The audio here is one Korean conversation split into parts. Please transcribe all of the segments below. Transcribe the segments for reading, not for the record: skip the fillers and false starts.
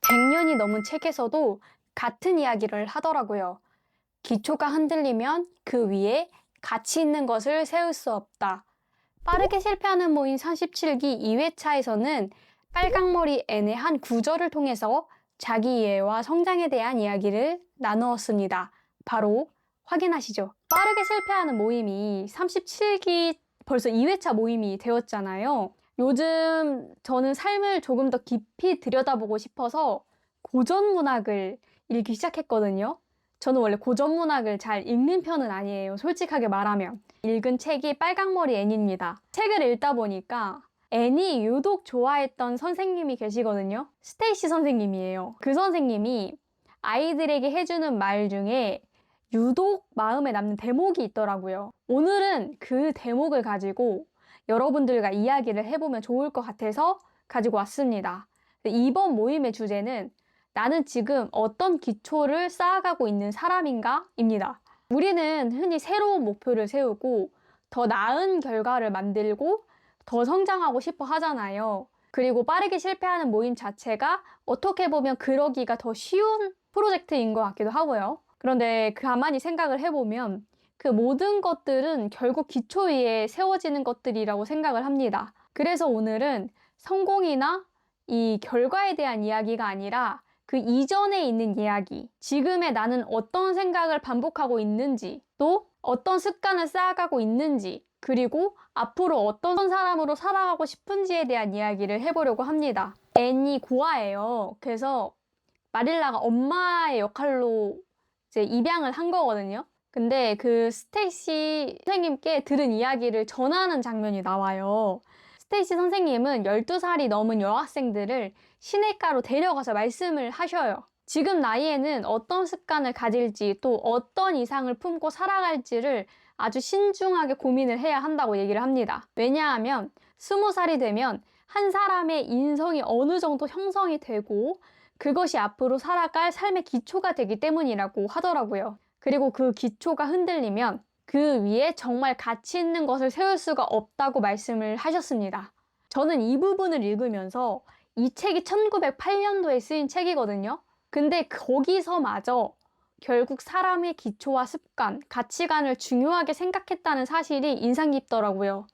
100년이 넘은 책에서도 같은 이야기를 하더라고요. 기초가 흔들리면 그 위에 가치 있는 것을 세울 수 없다. 빠르게 실패하는 모임 37기 2회차에서는 빨강머리 N의 한 구절을 통해서 자기 이해와 성장에 대한 이야기를 나누었습니다. 바로 확인하시죠. 빠르게 실패하는 모임이 37기 벌써 2회차 모임이 되었잖아요. 요즘 저는 삶을 조금 더 깊이 들여다보고 싶어서 고전 문학을 읽기 시작했거든요. 저는 원래 고전 문학을 잘 읽는 편은 아니에요. 솔직하게 말하면. 읽은 책이 빨강머리 N입니다. 책을 읽다 보니까 N이 유독 좋아했던 선생님이 계시거든요. 스테이시 선생님이에요. 그 선생님이 아이들에게 해주는 말 중에 유독 마음에 남는 대목이 있더라고요. 오늘은 그 대목을 가지고 여러분들과 이야기를 해보면 좋을 것 같아서 가지고 왔습니다. 이번 모임의 주제는 나는 지금 어떤 기초를 쌓아가고 있는 사람인가? 입니다. 우리는 흔히 새로운 목표를 세우고 더 나은 결과를 만들고 더 성장하고 싶어 하잖아요. 그리고 빠르게 실패하는 모임 자체가 어떻게 보면 그러기가 더 쉬운 프로젝트인 것 같기도 하고요. 그런데 가만히 생각을 해보면 그 모든 것들은 결국 기초 위에 세워지는 것들이라고 생각을 합니다. 그래서 오늘은 성공이나 이 결과에 대한 이야기가 아니라 그 이전에 있는 이야기, 지금의 나는 어떤 생각을 반복하고 있는지, 또 어떤 습관을 쌓아가고 있는지, 그리고 앞으로 어떤 사람으로 살아가고 싶은지에 대한 이야기를 해보려고 합니다. 앤이 고아예요. 그래서 마릴라가 엄마의 역할로 이제 입양을 한 거거든요. 근데 그 스테이시 선생님께 들은 이야기를 전하는 장면이 나와요. 스테이시 선생님은 12살이 넘은 여학생들을 시내가로 데려가서 말씀을 하셔요. 지금 나이에는 어떤 습관을 가질지 또 어떤 이상을 품고 살아갈지를 아주 신중하게 고민을 해야 한다고 얘기를 합니다. 왜냐하면 20살이 되면 한 사람의 인성이 어느 정도 형성이 되고 그것이 앞으로 살아갈 삶의 기초가 되기 때문이라고 하더라고요. 그리고 그 기초가 흔들리면 그 위에 정말 가치 있는 것을 세울 수가 없다고 말씀을 하셨습니다. 저는 이 부분을 읽으면서 이 책이 1908년도에 쓰인 책이거든요. 근데 거기서마저 결국 사람의 기초와 습관, 가치관을 중요하게 생각했다는 사실이 인상 깊더라고요.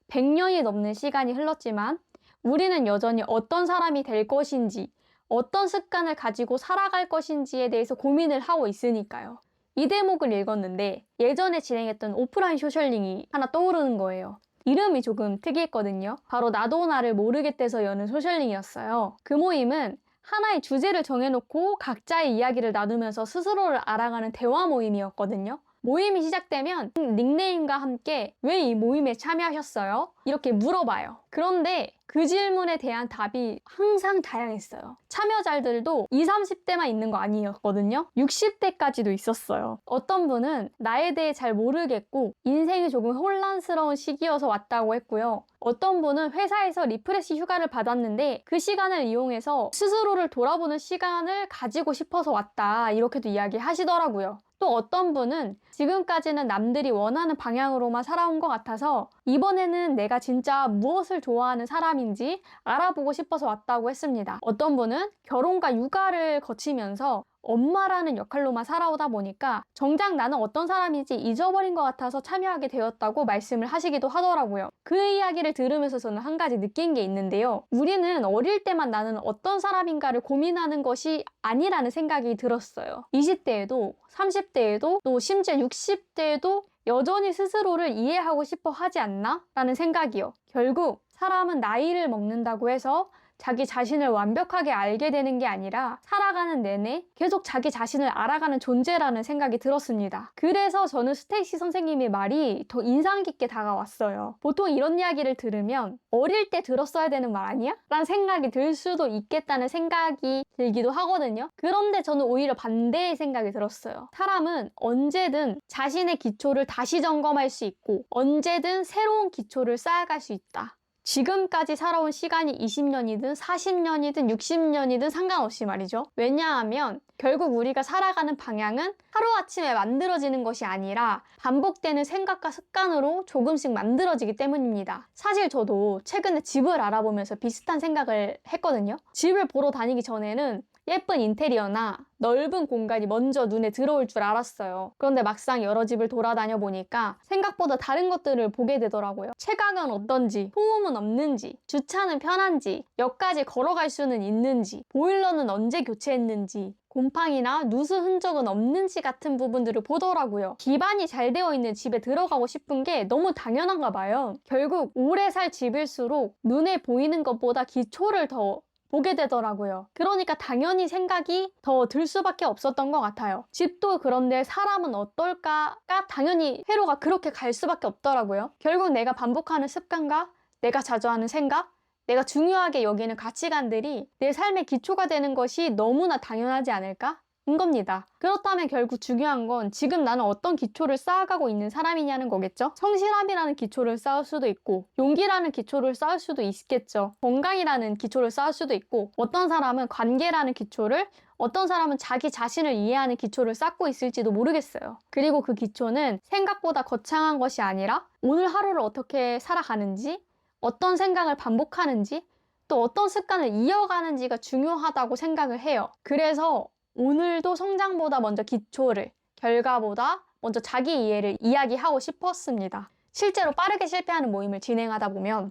100년이 넘는 시간이 흘렀지만 우리는 여전히 어떤 사람이 될 것인지, 어떤 습관을 가지고 살아갈 것인지에 대해서 고민을 하고 있으니까요. 이 대목을 읽었는데 예전에 진행했던 오프라인 소셜링이 하나 떠오르는 거예요. 이름이 조금 특이했거든요. 바로 나도 나를 모르겠대서 여는 소셜링이었어요. 그 모임은 하나의 주제를 정해놓고 각자의 이야기를 나누면서 스스로를 알아가는 대화 모임이었거든요. 모임이 시작되면 닉네임과 함께 왜 이 모임에 참여하셨어요? 이렇게 물어봐요. 그런데 그 질문에 대한 답이 항상 다양했어요. 참여자들도 20, 30대만 있는 거 아니었거든요. 60대까지도 있었어요. 어떤 분은 나에 대해 잘 모르겠고 인생이 조금 혼란스러운 시기여서 왔다고 했고요. 어떤 분은 회사에서 리프레시 휴가를 받았는데 그 시간을 이용해서 스스로를 돌아보는 시간을 가지고 싶어서 왔다. 이렇게도 이야기하시더라고요. 또 어떤 분은 지금까지는 남들이 원하는 방향으로만 살아온 것 같아서 이번에는 내가 진짜 무엇을 좋아하는 사람인지 알아보고 싶어서 왔다고 했습니다. 어떤 분은 결혼과 육아를 거치면서 엄마라는 역할로만 살아오다 보니까 정작 나는 어떤 사람인지 잊어버린 것 같아서 참여하게 되었다고 말씀을 하시기도 하더라고요. 그 이야기를 들으면서 저는 한 가지 느낀 게 있는데요. 우리는 어릴 때만 나는 어떤 사람인가를 고민하는 것이 아니라는 생각이 들었어요. 20대에도 30대에도 또 심지어 60대에도 여전히 스스로를 이해하고 싶어 하지 않나? 라는 생각이요. 결국 사람은 나이를 먹는다고 해서 자기 자신을 완벽하게 알게 되는 게 아니라 살아가는 내내 계속 자기 자신을 알아가는 존재라는 생각이 들었습니다. 그래서 저는 스테이시 선생님의 말이 더 인상 깊게 다가왔어요. 보통 이런 이야기를 들으면 어릴 때 들었어야 되는 말 아니야? 라는 생각이 들 수도 있겠다는 생각이 들기도 하거든요. 그런데 저는 오히려 반대의 생각이 들었어요. 사람은 언제든 자신의 기초를 다시 점검할 수 있고 언제든 새로운 기초를 쌓아갈 수 있다. 지금까지 살아온 시간이 20년이든 40년이든 60년이든 상관없이 말이죠. 왜냐하면 결국 우리가 살아가는 방향은 하루아침에 만들어지는 것이 아니라 반복되는 생각과 습관으로 조금씩 만들어지기 때문입니다. 사실 저도 최근에 집을 알아보면서 비슷한 생각을 했거든요. 집을 보러 다니기 전에는 예쁜 인테리어나 넓은 공간이 먼저 눈에 들어올 줄 알았어요. 그런데 막상 여러 집을 돌아다녀 보니까 생각보다 다른 것들을 보게 되더라고요. 채광은 어떤지, 소음은 없는지, 주차는 편한지, 역까지 걸어갈 수는 있는지, 보일러는 언제 교체했는지, 곰팡이나 누수 흔적은 없는지 같은 부분들을 보더라고요. 기반이 잘 되어 있는 집에 들어가고 싶은 게 너무 당연한가 봐요. 결국 오래 살 집일수록 눈에 보이는 것보다 기초를 더 보게 되더라고요. 그러니까 당연히 생각이 더 들 수밖에 없었던 것 같아요. 집도 그런데 사람은 어떨까가 당연히 회로가 그렇게 갈 수밖에 없더라고요. 결국 내가 반복하는 습관과 내가 자주 하는 생각, 내가 중요하게 여기는 가치관들이 내 삶의 기초가 되는 것이 너무나 당연하지 않을까? 인 겁니다. 그렇다면 결국 중요한 건 지금 나는 어떤 기초를 쌓아가고 있는 사람이냐는 거겠죠? 성실함이라는 기초를 쌓을 수도 있고 용기라는 기초를 쌓을 수도 있겠죠. 건강이라는 기초를 쌓을 수도 있고 어떤 사람은 관계라는 기초를 어떤 사람은 자기 자신을 이해하는 기초를 쌓고 있을지도 모르겠어요. 그리고 그 기초는 생각보다 거창한 것이 아니라 오늘 하루를 어떻게 살아가는지 어떤 생각을 반복하는지 또 어떤 습관을 이어가는지가 중요하다고 생각을 해요. 그래서 오늘도 성장보다 먼저 기초를, 결과보다 먼저 자기 이해를 이야기하고 싶었습니다. 실제로 빠르게 실패하는 모임을 진행하다 보면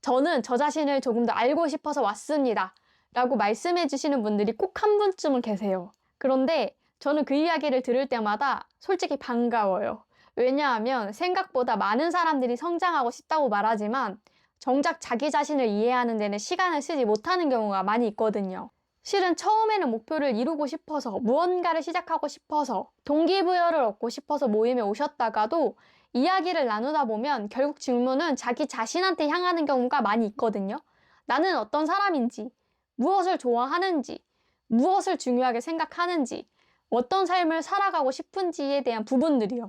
저는 저 자신을 조금 더 알고 싶어서 왔습니다. 라고 말씀해 주시는 분들이 꼭 한 분쯤은 계세요. 그런데 저는 그 이야기를 들을 때마다 솔직히 반가워요. 왜냐하면 생각보다 많은 사람들이 성장하고 싶다고 말하지만 정작 자기 자신을 이해하는 데는 시간을 쓰지 못하는 경우가 많이 있거든요. 실은 처음에는 목표를 이루고 싶어서 무언가를 시작하고 싶어서 동기부여를 얻고 싶어서 모임에 오셨다가도 이야기를 나누다 보면 결국 질문은 자기 자신한테 향하는 경우가 많이 있거든요. 나는 어떤 사람인지, 무엇을 좋아하는지, 무엇을 중요하게 생각하는지, 어떤 삶을 살아가고 싶은지에 대한 부분들이요.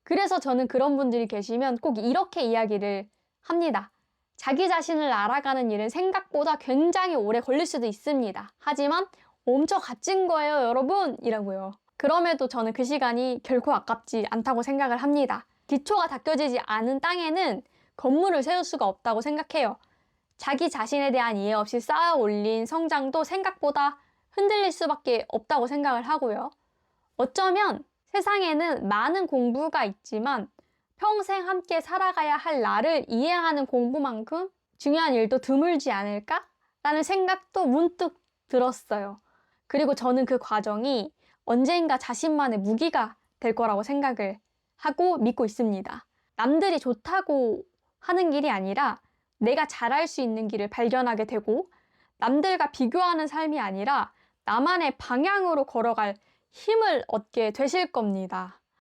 그래서 저는 그런 분들이 계시면 꼭 이렇게 이야기를 합니다. 자기 자신을 알아가는 일은 생각보다 굉장히 오래 걸릴 수도 있습니다. 하지만 엄청 값진 거예요, 여러분! 이라고요. 그럼에도 저는 그 시간이 결코 아깝지 않다고 생각을 합니다. 기초가 닦여지지 않은 땅에는 건물을 세울 수가 없다고 생각해요. 자기 자신에 대한 이해 없이 쌓아 올린 성장도 생각보다 흔들릴 수밖에 없다고 생각을 하고요. 어쩌면 세상에는 많은 공부가 있지만 평생 함께 살아가야 할 나를 이해하는 공부만큼 중요한 일도 드물지 않을까? 라는 생각도 문득 들었어요. 그리고 저는 그 과정이 언젠가 자신만의 무기가 될 거라고 생각을 하고 믿고 있습니다. 남들이 좋다고 하는 길이 아니라 내가 잘할 수 있는 길을 발견하게 되고 남들과 비교하는 삶이 아니라 나만의 방향으로 걸어갈 힘을 얻게 되실 겁니다.